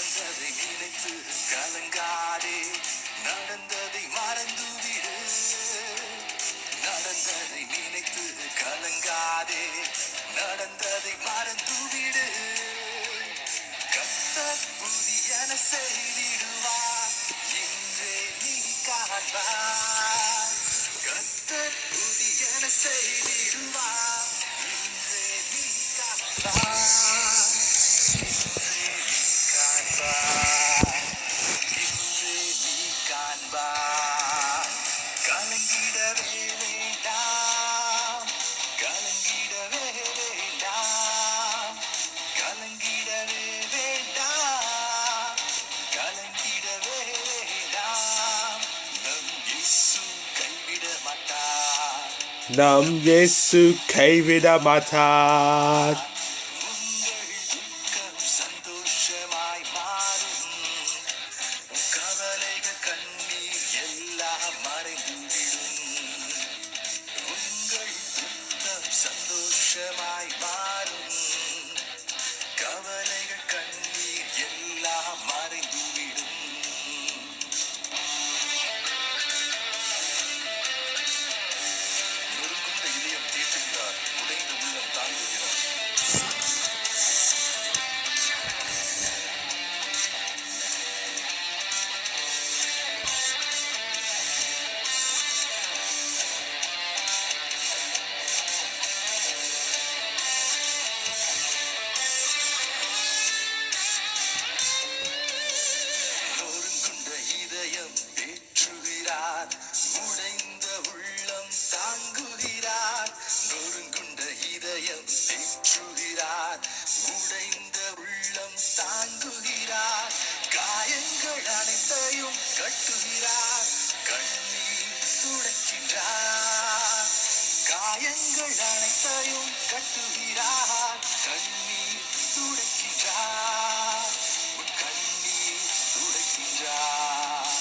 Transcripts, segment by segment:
நடந்ததை நினைத்து கலங்காதே, நடந்ததை மறந்துவிடு. நடந்ததை நினைத்து கலங்காதே, நடந்ததை மறந்துவிடு. கர்த்தர் புதியன செய்திடுவார், இன்றே நீ காண்பாய். கர்த்தர் புதியன செய்திடுவார், இன்றே நீ காண்பாய். நம் இயேசு கைவிட மாட்டார். சந்தோஷமாய் மாறும், கவலைகள் கண்ணீர் எல்லாம் மறைந்துவிடும். உங்கள் துக்கம் சந்தோஷமாய் மாறும், கவலைகள் கண்ணீர் எல்லாம் மறைந்துவிடும். நொறுங்குண்ட இதயம் தீட்டுகிறார், உடைந்த உள்ளம் தாங்குகிறார். நொறுங்குண்ட இதயம் தேற்றுகிறார், உடைந்த உள்ளம் தாங்குகிறார். நொறுங்குண்ட இதயம் தேற்றுகிறார், உடைந்த உள்ளம் தாங்குகிறார். காயங்கள் அனைத்தையும் கட்டுகிறார், கண்ணீர் துடைக்கின்றார். காயங்கள் அனைத்தையும் கட்டுகிறார், கண்ணீர் துடைக்கின்றார். உன் கண்ணீர் துடைக்கின்றார்,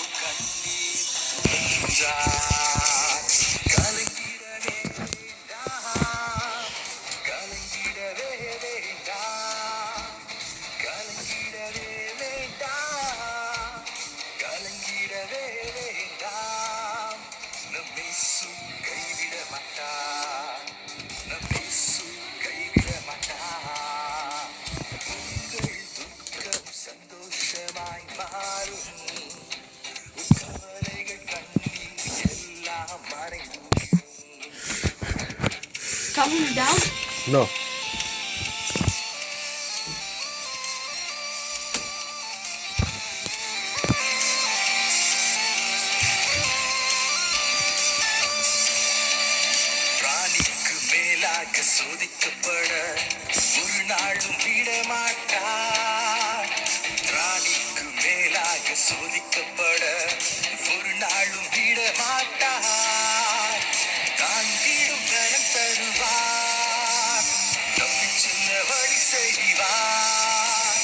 உன் கண்ணீர் துடைக்கின்றார். கலங்கிடவே வேண்டாம், கலங்கிடவே வேண்டாம், கலங்கிடவே வேண்டாம், கலங்கிடவே வேண்டாம். நம் இயேசு கைவிட மாட்டார், நம் இயேசு கைவிட மாட்டார். உங்கள் துக்கம் சந்தோஷமாய் மாறும், உன் கவலைகள் கண்ணீர் எல்லாம் மறைந்துவிடும். Coming down. No. பிராணிக்கு மேலாக சோதிக்கப்பட ஒரு நாளும் விடமாட்டார். பிராணிக்கு மேலாக சோதிக்கப்பட ஒரு நாளும் விடமாட்டார். தாங்கிடும் கரம் தருவார், தப்பிச் செல்ல வழி செய்வார்.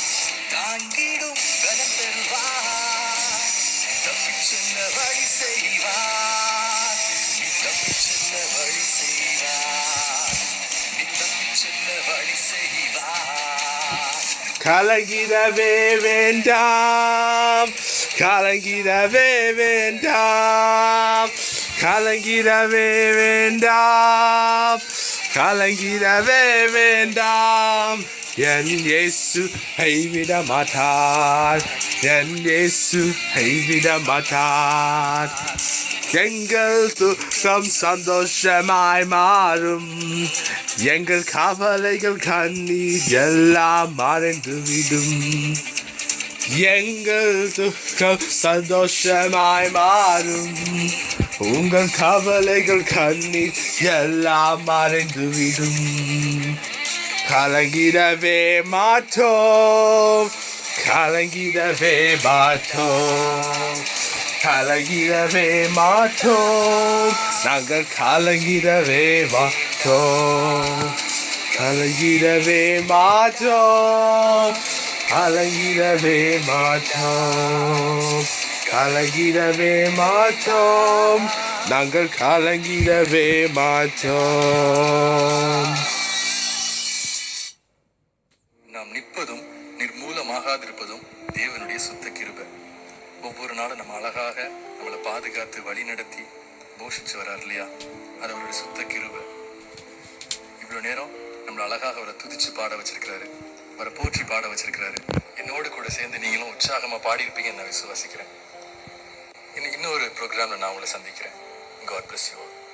தாங்கிடும் கரம் தருவார், தப்பிச் செல்ல வழி செய்வார். நீ தப்பிச் செல்ல வழி செய்வார், நீ தப்பிச் செல்ல வழி செய்வார். கலங்கிடவே வேண்டாம், கலங்கிடவே வேண்டாம், கலங்கிடவே வேண்டாம், கலங்கிடவே வேண்டாம். என் இயேசு கைவிட மாட்டார், என் இயேசு கைவிட மாட்டார். எங்கள் துக்கம் சந்தோஷமாய் மாறும், எங்கள் கவலைகள் கண்ணீர் எல்லாம் மறைந்துவிடும். எங்கள் துக்கம் சந்தோஷமாய் மாறும், உங்கள் கவலைகள் கண்ணீர் எல்லாம் மறைந்துவிடும். கலங்கிடவே மாட்டோம், கலங்கிடவே மாட்டோம், கலங்கிடவே மாட்டோம், நாங்கள் கலங்கிடவே மாட்டோம், கலங்கிடவே மாட்டோம், கலங்கிடவே மாட்டோம், கலங்கிடவே மாட்டோம், நாங்கள் கலங்கிடவே மாட்டோம். நாம் நிற்பதும் நிர்மூலமானதும் நிர்மூலமாகாதிருப்பதும் தேவனுடைய சுத்த கிருபை. ஒவ்வொரு நாளும் நம்ம அழகாக நம்மளை பாதுகாத்து வழி நடத்தி போஷிச்சு வர்றார் இல்லையா, அது அவருடைய சுத்த கிருபை. இவ்வளவு நேரம் நம்மளை அழகாக அவரை துதிச்சு பாட வச்சிருக்கிறாரு, அவரை போற்றி பாட வச்சிருக்கிறாரு. என்னோடு கூட சேர்ந்து நீங்களும் உற்சாகமா பாடியிருப்பீங்கன்னு நான் விசுவாசிக்கிறேன். இன்னொரு ப்ரோக்ராம்ல நான் உங்களை சந்திக்கிறேன். God bless you all.